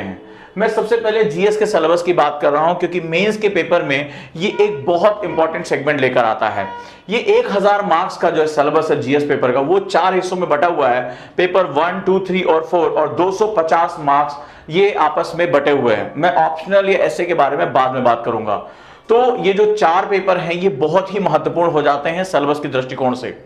हैं। मैं सबसे पहले जीएस के सिलेबस की बात कर रहा हूं क्योंकि मेंस के पेपर में ये एक बहुत इंपॉर्टेंट सेगमेंट लेकर आता है। ये 1000 मार्क्स का जो सिलेबस है जीएस पेपर का, वो 4 हिस्सों में बटा हुआ है। पेपर 1, 2, 3 और 4 और 250 मार्क्स ये आपस में बटे हुए हैं। मैं ऑप्शनल या ऐसे के बारे में बाद में बात करूंगा। तो ये जो 4 पेपर हैं ये बहुत ही महत्वपूर्ण हो जाते हैं सिलेबस की दृष्टिकोण से।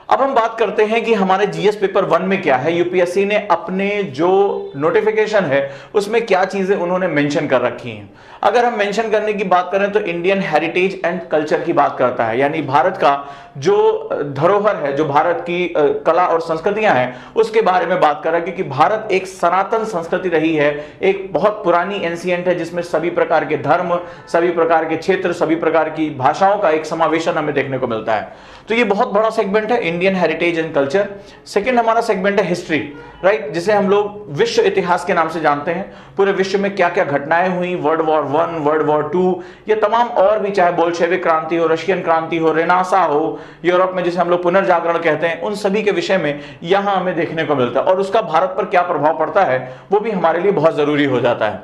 अब हम बात करते हैं कि हमारे जीएस पेपर 1 में क्या है। यूपीएससी ने अपने जो नोटिफिकेशन है उसमें क्या चीजें उन्होंने मेंशन कर रखी हैं। अगर हम मेंशन करने की बात करें तो इंडियन हेरिटेज एंड कल्चर की बात करता है, यानी भारत का जो धरोहर है, जो भारत की कला और संस्कृतियां हैं उसके बारे में बात कर रहा है। क्योंकि भारत एक सनातन संस्कृति रही है, एक बहुत पुरानी एंशिएंट है जिसमें सभी प्रकार के धर्म, सभी प्रकार के क्षेत्र, सभी प्रकार की भाषाओं का एक समावेशन हमें देखने को मिलता है। तो ये बहुत बड़ा सेगमेंट है Indian heritage and culture. Second हमारा सेगमेंट है हिस्ट्री, राइट, जिसे हम लोग विश्व इतिहास के नाम से जानते हैं। पूरे विश्व में क्या क्या घटनाएं हुई, वर्ल्ड वॉर 1, वर्ल्ड वॉर 2, ये तमाम और भी, चाहे बोल्शेविक क्रांति हो, रशियन क्रांति हो, रेनासा हो, यूरोप में जिसे हम लोग पुनर्जागरण कहते हैं, उन सभी के विषय में यहां हमें देखने को मिलता है और उसका भारत पर क्या प्रभाव पड़ता है वो भी हमारे लिए बहुत जरूरी हो जाता है।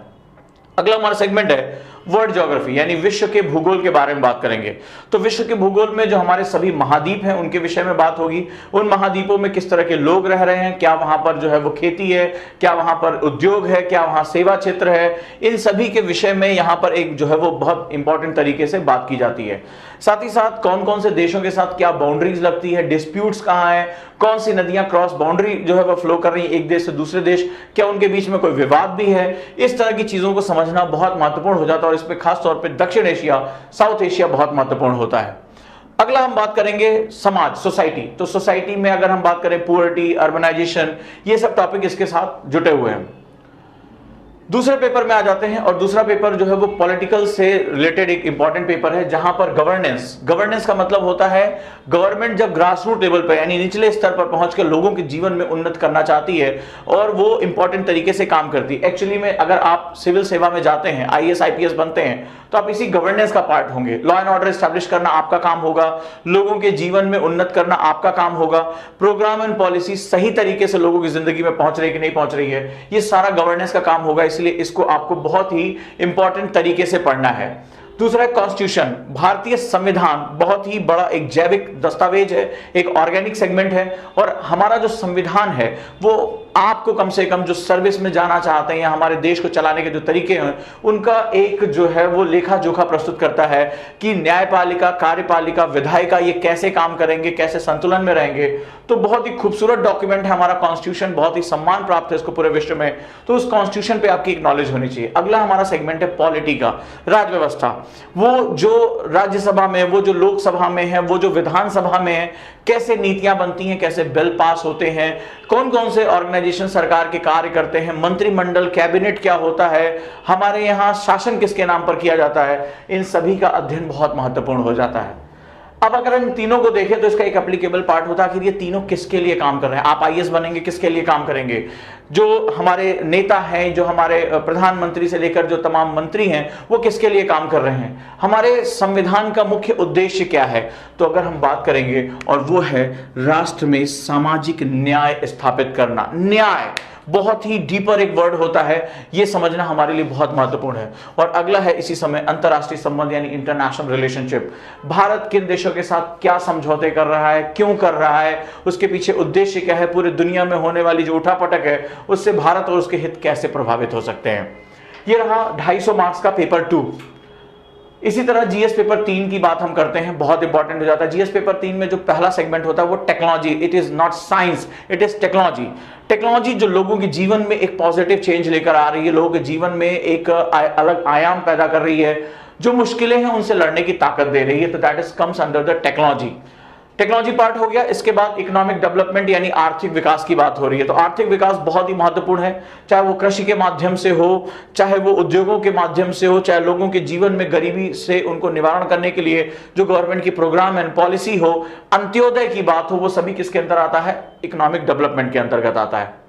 अगला हमारा सेगमेंट है वर्ल्ड ज्योग्राफी, यानी विश्व के भूगोल के बारे में बात करेंगे। तो विश्व के भूगोल में जो हमारे सभी महाद्वीप हैं उनके विषय में बात होगी। उन महाद्वीपों में किस तरह के लोग रह रहे हैं, क्या वहां पर जो है वो खेती है, क्या वहां पर उद्योग है, क्या वहां सेवा क्षेत्र है, इन सभी के विषय में यहां पर एक जो है वो बहुत इंपॉर्टेंट तरीके से बात की जाती है। साथ ही साथ कौन कौन से देशों के साथ क्या बाउंड्रीज लगती है, डिस्प्यूट्स कहां है, कौन सी नदियां क्रॉस बाउंड्री जो है वो फ्लो कर रही है एक देश से दूसरे देश, क्या उनके बीच में कोई विवाद भी है। इस तरह की चीजों को समझना बहुत महत्वपूर्ण हो जाता है और इसमें खास तौर पे दक्षिण एशिया, साउथ एशिया बहुत महत्वपूर्ण होता है। अगला हम बात करेंगे समाज, सोसाइटी। तो सोसाइटी में अगर हम बात करें पुअर्टी, अर्बनाइजेशन, ये सब टॉपिक इसके साथ जुटे हुए हैं। दूसरे पेपर में आ जाते हैं और दूसरा पेपर जो है वो पॉलिटिकल से रिलेटेड एक इंपॉर्टेंट पेपर है जहां पर गवर्नेंस का मतलब होता है गवर्नमेंट जब ग्रास रूट लेवल पर यानी निचले स्तर पर पहुंचकर लोगों के जीवन में उन्नत करना चाहती है और वो इंपॉर्टेंट तरीके से काम करती है। एक्चुअली में अगर आप सिविल सेवा में जाते हैं, आईएएस आईपीएस बनते हैं, तो आप इसी गवर्नेंस का पार्ट होंगे। लॉ एंड ऑर्डर एस्टैब्लिश करना आपका काम होगा, लोगों के जीवन में उन्नत करना आपका काम होगा, प्रोग्राम एंड पॉलिसी सही तरीके से लोगों की जिंदगी में पहुंच रही है कि नहीं पहुंच रही है, ये सारा गवर्नेंस का काम होगा। इसलिए इसको आपको बहुत ही इंपॉर्टेंट तरीके से पढ़ना है। दूसरा है कॉन्स्टिट्यूशन, भारतीय संविधान, बहुत ही बड़ा एक जैविक दस्तावेज है, एक ऑर्गेनिक सेगमेंट है और हमारा जो संविधान है वो आपको कम से कम जो सर्विस में जाना चाहते हैं या हमारे देश को चलाने के जो तरीके हैं उनका एक जो है वो लेखा जोखा प्रस्तुत करता है कि न्यायपालिका, कार्यपालिका, विधायिका ये कैसे काम करेंगे, कैसे संतुलन में रहेंगे। तो बहुत ही खूबसूरत डॉक्यूमेंट है हमारा कॉन्स्टिट्यूशन, बहुत ही सम्मान प्राप्त है इसको पूरे विश्व में। तो उस कॉन्स्टिट्यूशन पे आपकी एक नॉलेज होनी चाहिए। अगला हमारा सेगमेंट है पॉलिटी का, राजव्यवस्था। वो जो राज्यसभा में, वो जो लोकसभा में है, वो जो विधानसभा में है, कैसे नीतियां बनती हैं, कैसे बिल पास होते हैं, कौन कौन से ऑर्गेनाइजेशन सरकार के कार्य करते हैं, मंत्रिमंडल, कैबिनेट क्या होता है, हमारे यहाँ शासन किसके नाम पर किया जाता है, इन सभी का अध्ययन बहुत महत्वपूर्ण हो जाता है। अब अगर हम तीनों को देखें तो इसका एक एप्लीकेबल पार्ट होता है कि ये तीनों किसके लिए काम कर रहे हैं। आप आईएएस बनेंगे, किसके लिए काम करेंगे। जो हमारे नेता हैं, जो हमारे प्रधानमंत्री से लेकर जो तमाम मंत्री हैं, वो किसके लिए काम कर रहे हैं, हमारे संविधान का मुख्य उद्देश्य क्या है। तो अगर हम बात करेंगे और वो है राष्ट्र में सामाजिक न्याय स्थापित करना। न्याय बहुत ही डीपर एक वर्ड होता है, यह समझना हमारे लिए बहुत महत्वपूर्ण है। और अगला है इसी समय अंतरराष्ट्रीय संबंध यानी इंटरनेशनल रिलेशनशिप। भारत किन देशों के साथ क्या समझौते कर रहा है, क्यों कर रहा है, उसके पीछे उद्देश्य क्या है, पूरे दुनिया में होने वाली जो उठापटक है उससे भारत और उसके हित कैसे प्रभावित हो सकते हैं। यह रहा 250 मार्क्स का पेपर 2। इसी तरह जीएस पेपर 3 की बात हम करते हैं, बहुत इंपॉर्टेंट हो जाता है। जीएस पेपर 3 में जो पहला सेगमेंट होता है वो technology. It is not science, it is technology. Technology जो लोगों के जीवन में एक पॉजिटिव चेंज लेकर आ रही है, लोगों के जीवन में एक अलग आयाम पैदा कर रही है, जो मुश्किलें हैं उनसे लड़ने की ताकत दे रही है। तो that is comes under the technology. Technology part हो गया। इसके बाद इकोनॉमिक डेवलपमेंट यानी आर्थिक विकास की बात हो रही है। तो आर्थिक विकास बहुत ही महत्वपूर्ण है, चाहे वो कृषि के माध्यम से हो, चाहे वो उद्योगों के माध्यम से हो, चाहे लोगों के जीवन में गरीबी से उनको निवारण करने के लिए जो गवर्नमेंट की प्रोग्राम एंड पॉलिसी हो, अंत्योदय की बात हो, वो सभी किसके अंदर आता है, इकोनॉमिक डेवलपमेंट के अंतर्गत आता है।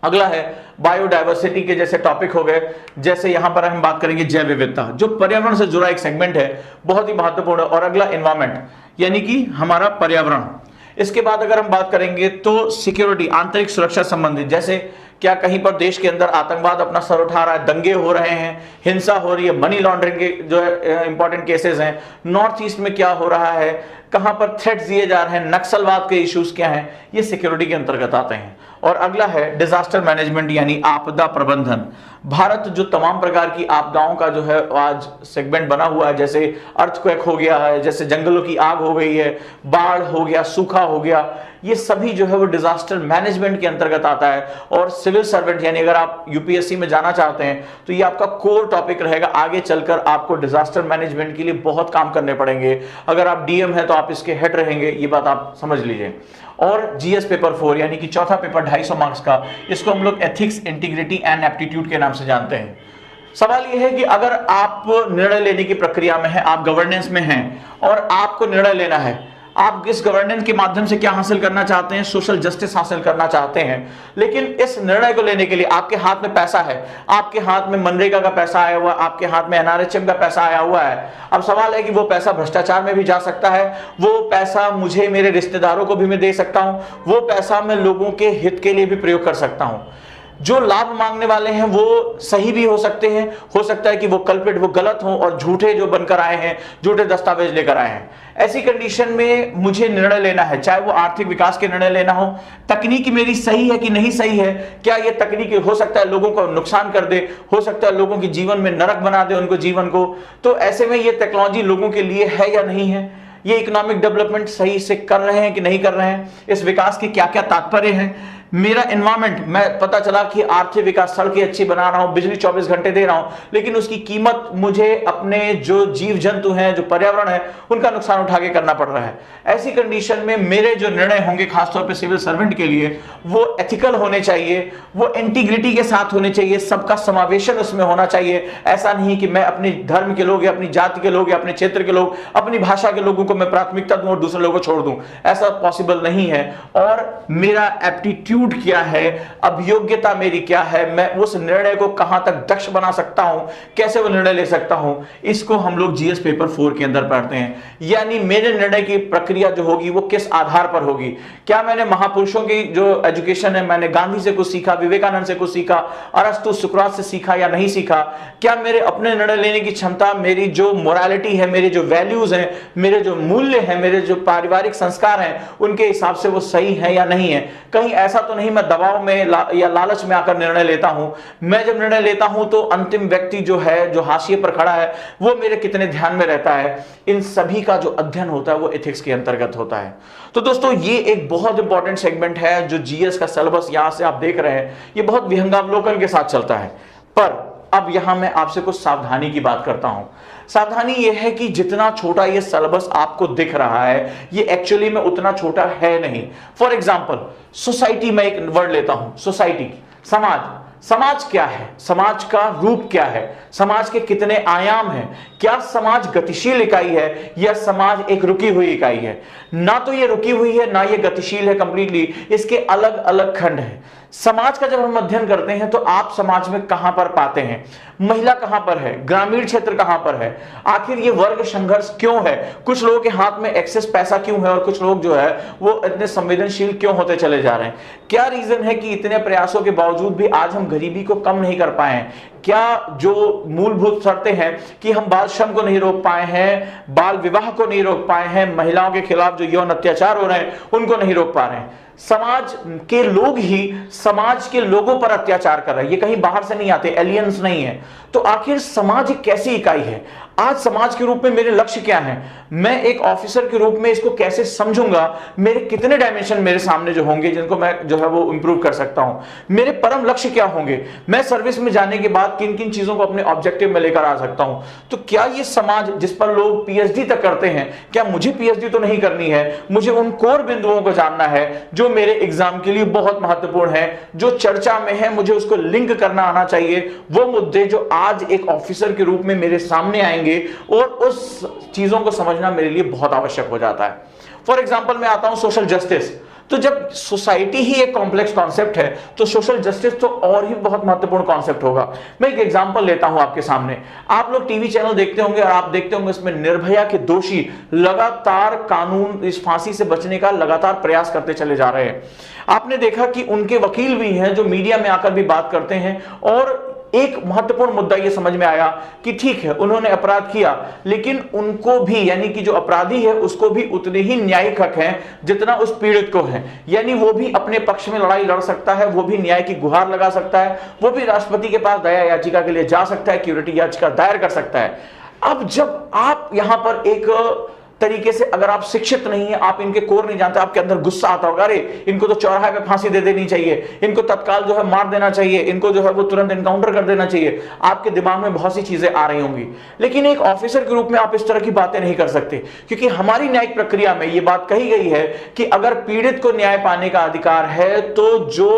अगला है बायोडायवर्सिटी के जैसे टॉपिक हो गए, जैसे यहां पर हम बात करेंगे जैव विविधता, जो पर्यावरण से जुड़ा एक सेगमेंट है, बहुत ही महत्वपूर्ण है। और अगला एनवायरमेंट यानी कि हमारा पर्यावरण। इसके बाद अगर हम बात करेंगे तो सिक्योरिटी, आंतरिक सुरक्षा संबंधित, जैसे क्या कहीं पर देश के अंदर आतंकवाद अपना सर उठा रहा है, दंगे हो रहे हैं, हिंसा हो रही है, मनी लॉन्ड्रिंग के जो है इंपॉर्टेंट केसेस हैं, नॉर्थ ईस्ट में क्या हो रहा है, कहां पर थ्रेट्स दिए जा रहे हैं, नक्सलवाद के इश्यूज क्या हैं, ये सिक्योरिटी के अंतर्गत आते हैं। और अगला है डिजास्टर मैनेजमेंट यानी आपदा प्रबंधन। भारत जो तमाम प्रकार की आपदाओं का जो है आज सेगमेंट बना हुआ है, जैसे अर्थक्वेक हो गया है, जैसे जंगलों की आग हो गई है, बाढ़ हो गया, सूखा हो गया, ये सभी जो है वो डिजास्टर मैनेजमेंट के अंतर्गत आता है। और सिविल सर्वेंट यानी अगर आप यूपीएससी में जाना चाहते हैं तो ये आपका कोर टॉपिक रहेगा। आगे चलकर आपको डिजास्टर मैनेजमेंट के लिए बहुत काम करने पड़ेंगे। अगर आप डीएम हैं तो आप इसके हेड रहेंगे, ये बात आप समझ लीजिए। और जीएस पेपर 4 यानी कि चौथा पेपर 250 मार्क्स का, इसको हम लोग एथिक्स, इंटीग्रिटी एंड एप्टीट्यूड के नाम से जानते हैं। सवाल यह है कि अगर आप निर्णय लेने की प्रक्रिया में हैं, आप गवर्नेंस में हैं और आपको निर्णय लेना है, आप इस गवर्नेंस के माध्यम से क्या हासिल करना चाहते हैं, सोशल जस्टिस हासिल करना चाहते हैं, लेकिन इस निर्णय को लेने के लिए आपके हाथ में पैसा है, आपके हाथ में मनरेगा का पैसा आया हुआ, आपके हाथ में एनआरएचएम का पैसा आया हुआ है। अब सवाल है कि वो पैसा भ्रष्टाचार में भी जा सकता है, वो पैसा मुझे मेरे रिश्तेदारों को भी मैं दे सकता हूं, वो पैसा मैं लोगों के हित के लिए भी प्रयोग कर सकता हूं। जो लाभ मांगने वाले हैं वो सही भी हो सकते हैं, हो सकता है कि वो कल्प्रिट वो गलत हो और झूठे जो बनकर आए हैं, झूठे दस्तावेज लेकर आए हैं। ऐसी कंडीशन में मुझे निर्णय लेना है, चाहे वो आर्थिक विकास के निर्णय लेना हो, तकनीकी मेरी सही है कि नहीं सही है, क्या ये तकनीकी हो सकता है लोगों को नुकसान कर दे, हो सकता है लोगों के जीवन में नरक बना दे उनको जीवन को, तो ऐसे में ये टेक्नोलॉजी लोगों के लिए है या नहीं है, ये इकोनॉमिक डेवलपमेंट सही से कर रहे हैं कि नहीं कर रहे हैं, इस विकास के क्या क्या तात्पर्य हैं। मेरा एनवायरमेंट, मैं पता चला कि आर्थिक विकास, सड़कें अच्छी बना रहा हूं, बिजली 24 घंटे दे रहा हूं, लेकिन उसकी कीमत मुझे अपने जो जीव जंतु हैं, जो पर्यावरण है, उनका नुकसान उठा के करना पड़ रहा है। ऐसी कंडीशन में मेरे जो निर्णय होंगे खासतौर पे सिविल सर्वेंट के लिए, वो एथिकल होने चाहिए, वो इंटीग्रिटी के साथ होने चाहिए, सबका समावेशन उसमें होना चाहिए। ऐसा नहीं कि मैं अपने धर्म के लोग या अपनी जाति के लोग या अपने क्षेत्र के लोग, अपनी भाषा के लोगों को मैं प्राथमिकता दूं और दूसरे लोगों को छोड़ दूं, ऐसा पॉसिबल नहीं है। और मेरा एप्टीट्यूड क्या है, अभियोग्यता मेरी क्या है, मैं उस निर्णय को कहां तक दक्ष बना सकता हूं, कैसे वो निर्णय ले सकता हूं, इसको हम लोग जीएस पेपर 4 के अंदर पढ़ते हैं। यानी मेरे निर्णय की प्रक्रिया जो होगी वो किस आधार पर होगी। क्या मैंने महापुरुषों की जो एजुकेशन है, मैंने गांधी से कुछ सीखा, विवेकानंद से कुछ सीखा, अरस्तु, सुकरात से सीखा या नहीं सीखा। क्या मेरे अपने निर्णय लेने की क्षमता, मेरी जो मोरालिटी है, मेरे जो वैल्यूज हैं, मेरे जो मूल्य हैं, मेरे जो पारिवारिक संस्कार हैं, उनके हिसाब से वो सही है या नहीं है। कहीं ऐसा तो नहीं मैं दबाव में या लालच में आकर निर्णय लेता हूं। मैं जब निर्णय लेता हूं तो अंतिम व्यक्ति जो है, जो हाशिए पर खड़ा है, वो मेरे कितने ध्यान में रहता है। इन सभी का जो अध्ययन होता है वो एथिक्स के अंतर्गत होता है। तो दोस्तों ये एक बहुत इंपॉर्टेंट सेगमेंट है जो जीएस का सिलेबस यहां से आप देख रहे हैं, ये बहुत विहंगावलोकन के साथ चलता है। पर अब यहां मैं आपसे कुछ सावधानी की बात करता हूं। सावधानी यह है कि जितना छोटा ये सिलेबस आपको दिख रहा है, ये एक्चुअली में उतना छोटा है नहीं। फॉर एग्जाम्पल सोसाइटी में एक वर्ड लेता हूं, सोसाइटी, समाज। समाज क्या है, समाज का रूप क्या है, समाज के कितने आयाम हैं, क्या समाज गतिशील इकाई है या समाज एक रुकी हुई इकाई है। ना तो ये रुकी हुई है, ना ये गतिशील है कंप्लीटली, इसके अलग अलग खंड हैं। समाज का जब हम अध्ययन करते हैं तो आप समाज में कहां पर पाते हैं, महिला कहां पर है, ग्रामीण क्षेत्र कहां पर है, आखिर ये वर्ग संघर्ष क्यों है, कुछ लोगों के हाथ में एक्सेस पैसा क्यों है और कुछ लोग जो है वो इतने संवेदनशील क्यों होते चले जा रहे हैं। क्या रीजन है कि इतने प्रयासों के बावजूद भी आज हम गरीबी को कम नहीं कर पाए हैं। क्या जो मूलभूत शर्तें हैं कि हम बाल श्रम को नहीं रोक पाए हैं, बाल विवाह को नहीं रोक पाए हैं, महिलाओं के खिलाफ जो यौन अत्याचार हो रहे हैं उनको नहीं रोक पा रहे हैं। समाज के लोग ही समाज के लोगों पर अत्याचार कर रहे हैं, ये कहीं बाहर से नहीं आते, एलियंस नहीं है। तो आखिर समाज एक कैसी इकाई है, आज समाज के रूप में मेरे लक्ष्य क्या हैं, मैं एक ऑफिसर के रूप में इसको कैसे समझूंगा, मेरे कितने डायमेंशन मेरे सामने जो होंगे जिनको मैं जो है वो इंप्रूव कर सकता हूं, मेरे परम लक्ष्य क्या होंगे, मैं सर्विस में जाने के बाद किन किन चीजों को अपने ऑब्जेक्टिव में लेकर आ सकता हूं। तो क्या ये समाज जिस पर लोग पीएचडी तक करते हैं, क्या मुझे पीएचडी तो नहीं करनी है, मुझे उन कोर बिंदुओं को जानना है जो मेरे एग्जाम के लिए बहुत महत्वपूर्ण है, जो चर्चा में है, मुझे उसको लिंक करना आना चाहिए। वो मुद्दे जो आज एक ऑफिसर के रूप में मेरे सामने आएंगे और उस चीजों को समझना मेरे लिए बहुत आवश्यक हो जाता है। फॉर एग्जाम्पल मैं आता हूं सोशल जस्टिस। तो जब सोसाइटी ही एक कॉम्प्लेक्स कॉन्सेप्ट है तो सोशल जस्टिस तो और ही बहुत महत्वपूर्ण कॉन्सेप्ट होगा। मैं एक एग्जांपल लेता हूं आपके सामने। आप लोग टीवी चैनल देखते होंगे और आप देखते होंगे इसमें निर्भया के दोषी लगातार कानून इस फांसी से बचने का लगातार प्रयास करते चले जा रहे हैं। आपने देखा कि उनके वकील भी हैं जो मीडिया में आकर भी बात करते हैं, और एक महत्वपूर्ण मुद्दा यह समझ में आया कि ठीक है उन्होंने अपराध किया, लेकिन उनको भी यानी कि जो अपराधी है उसको भी उतने ही न्यायिक हक हैं जितना उस पीड़ित को है। यानी वो भी अपने पक्ष में लड़ाई लड़ सकता है, वो भी न्याय की गुहार लगा सकता है, वो भी राष्ट्रपति के पास दया याचिका के लिए जा सकता है, क्यूरेटिव याचिका दायर कर सकता है। अब जब आप यहां पर एक तरीके से अगर आप शिक्षित नहीं है, आप इनके कोर नहीं जानते, आपके अंदर गुस्सा आता होगा, अरे इनको तो चौराहे पे फांसी दे देनी चाहिए, इनको तत्काल जो है मार देना चाहिए, इनको जो है वो तुरंत एनकाउंटर कर देना चाहिए। आपके दिमाग में बहुत सी चीजें आ रही होंगी, लेकिन एक ऑफिसर के रूप में आप इस तरह की बातें नहीं कर सकते, क्योंकि हमारी न्यायिक प्रक्रिया में यह बात कही गई है कि अगर पीड़ित को न्याय पाने का अधिकार है तो जो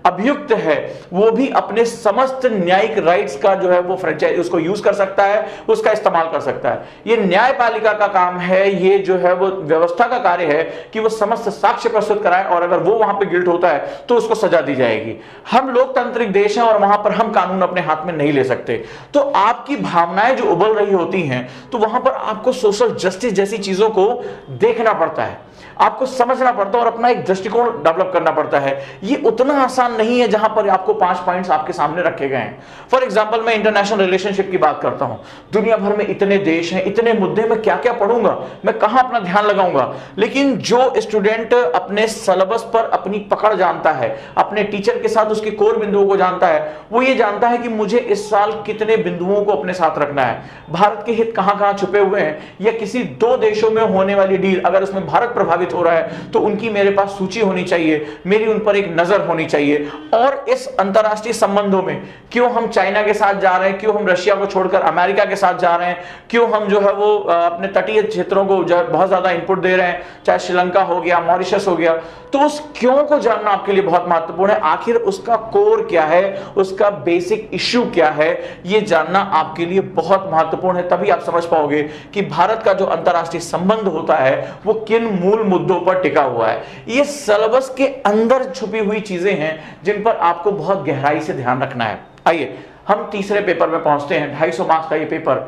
अभियुक्त है वो भी अपने समस्त न्यायिक राइट्स का जो है वो फ्रेंचाइज उसको यूज कर सकता है, उसका इस्तेमाल कर सकता है। ये न्यायपालिका का काम है, ये जो है वो व्यवस्था का कार्य है कि वो समस्त साक्ष्य प्रस्तुत कराए, और अगर वो वहां पे गिल्ट होता है तो उसको सजा दी जाएगी। हम लोकतांत्रिक देश हैं और वहां पर हम कानून अपने हाथ में नहीं ले सकते। तो आपकी भावनाएं जो उबल रही होती हैं तो वहां पर आपको सोशल जस्टिस जैसी चीजों को देखना पड़ता है, आपको समझना पड़ता है और अपना एक दृष्टिकोण डेवलप करना पड़ता है। ये उतना आसान नहीं है जहां पर आपको 5 पॉइंट्स आपके सामने रखे गए हैं। फॉर एग्जांपल मैं इंटरनेशनल रिलेशनशिप की बात करता हूं, दुनिया भर में इतने देश हैं, इतने मुद्दे, में क्या क्या पढ़ूंगा, मैं कहां अपना ध्यान लगाऊंगा। लेकिन जो स्टूडेंट अपने सिलेबस पर अपनी पकड़ जानता है, अपने टीचर के साथ उसके कोर बिंदुओं को जानता है, वो ये जानता है कि मुझे इस साल कितने बिंदुओं को अपने साथ रखना है, भारत के हित कहां कहां छुपे हुए हैं, या किसी 2 देशों में होने वाली डील अगर उसमें भारत प्रभावित हो रहा है तो उनकी मेरे पास सूची होनी चाहिए, मेरी उन पर एक नजर होनी चाहिए। और इस अंतरराष्ट्रीय संबंधों में क्यों हम चाइना के साथ जा रहे हैं, क्यों हम रशिया को छोड़कर अमेरिका के साथ जा रहे हैं, क्यों हम जो है वो अपने तटीय क्षेत्रों को बहुत ज्यादा इनपुट दे रहे हैं, चाहे श्रीलंका हो गया, मॉरिशस हो गया, तो उस क्यों को जानना आपके लिए बहुत महत्वपूर्ण है। आखिर उसका कोर क्या है, उसका बेसिक इश्यू क्या है, यह जानना आपके लिए बहुत महत्वपूर्ण है। तभी आप समझ पाओगे कि भारत का जो अंतरराष्ट्रीय संबंध होता है वो किन मूल मुद्दों पर टिका हुआ है। ये सिलेबस के अंदर छुपी हुई चीजें हैं जिन पर आपको बहुत गहराई से ध्यान रखना है। आइए हम तीसरे पेपर में पहुंचते हैं, 250 मार्क्स का ये पेपर।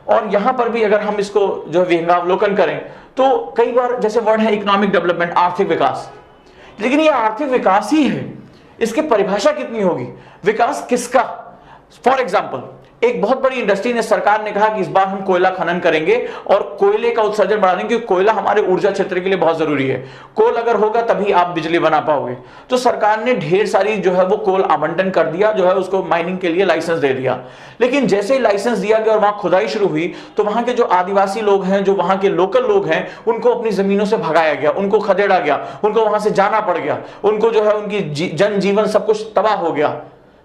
और यहां पर भी अगर हम इसको जो विहंगावलोकन करें तो कई बार जैसे वर्ड है इकोनॉमिक डेवलपमेंट, आर्थिक विकास, लेकिन ये आर्थिक विकास ही है, इसकी परिभाषा कितनी होगी, विकास किसका। फॉर एग्जाम्पल एक बहुत बड़ी इंडस्ट्री ने, सरकार ने कहा कि इस बार हम कोयला खनन करेंगे और कोयले का उत्सर्जन बढ़ा देंगे, क्योंकि कोयला हमारे ऊर्जा क्षेत्र के लिए बहुत जरूरी है, कोल अगर होगा तभी आप बिजली बना पाओगे। तो सरकार ने ढेर सारी जो है वो कोल आवंटन कर दिया, जो है उसको माइनिंग के लिए लाइसेंस दे दिया। लेकिन जैसे ही लाइसेंस दिया गया और वहां खुदाई शुरू हुई तो वहां के जो आदिवासी लोग हैं, जो वहां के लोकल लोग हैं, उनको अपनी जमीनों से भगाया गया, उनको खदेड़ा गया, उनको वहां से जाना पड़ गया, उनको जो है उनकी जनजीवन सब कुछ तबाह हो गया।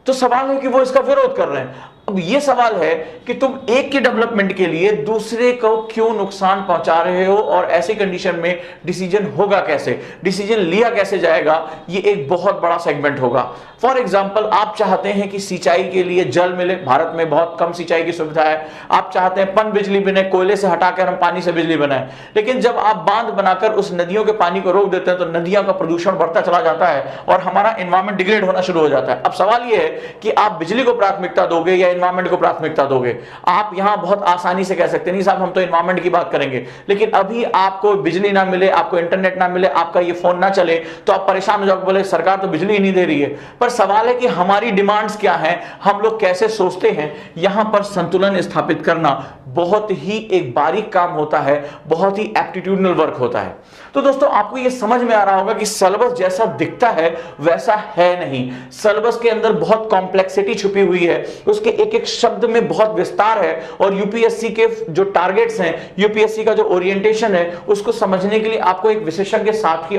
तो सवाल है कि वो इसका विरोध कर रहे हैं। अब ये सवाल है कि तुम एक के डेवलपमेंट के लिए दूसरे को क्यों नुकसान पहुंचा रहे हो, और ऐसी कंडीशन में डिसीजन होगा कैसे, डिसीजन लिया कैसे जाएगा, ये एक बहुत बड़ा सेगमेंट होगा। फॉर एग्जांपल आप चाहते हैं कि सिंचाई के लिए जल मिले, भारत में बहुत कम सिंचाई की सुविधा है, आप चाहते हैं पन बिजली बने, कोयले से हटाकर हम पानी से बिजली बनाएं, लेकिन जब आप बांध बनाकर उस नदियों के पानी को रोक देते हैं तो नदियों का प्रदूषण बढ़ता चला जाता है और हमारा एनवायरमेंट डिग्रेड होना शुरू हो जाता है। अब सवाल यह है कि आप बिजली को प्राथमिकता दोगे या एनवायरमेंट को प्राथमिकता दोगे। आप यहां बहुत आसानी से कह सकते हैं नहीं साहब हम तो एनवायरमेंट की बात करेंगे, लेकिन अभी आपको बिजली ना मिले, आपको इंटरनेट ना मिले, आपका ये फोन ना चले तो आप परेशान हो जाओगे, बोले सरकार तो बिजली ही नहीं दे रही है। पर सवाल है कि हमारी डिमांड्स क्या हैं, हम लोग कैसे सोचते हैं, यहां पर संतुलन स्थापित करना बहुत ही एक बारीक काम होता है, बहुत ही एप्टीट्यूडनल वर्क होता है। तो दोस्तों आपको यह समझ में आ रहा होगा कि सिलेबस जैसा दिखता है वैसा है नहीं, सिलेबस के अंदर बहुत कॉम्प्लेक्सिटी छुपी हुई है, उसके एक एक शब्द में बहुत विस्तार है, और यूपीएससी के जो टारगेट्स हैं, यूपीएससी का जो ओरिएंटेशन है, उसको समझने के लिए आपको एक विशेषज्ञ के साथ ही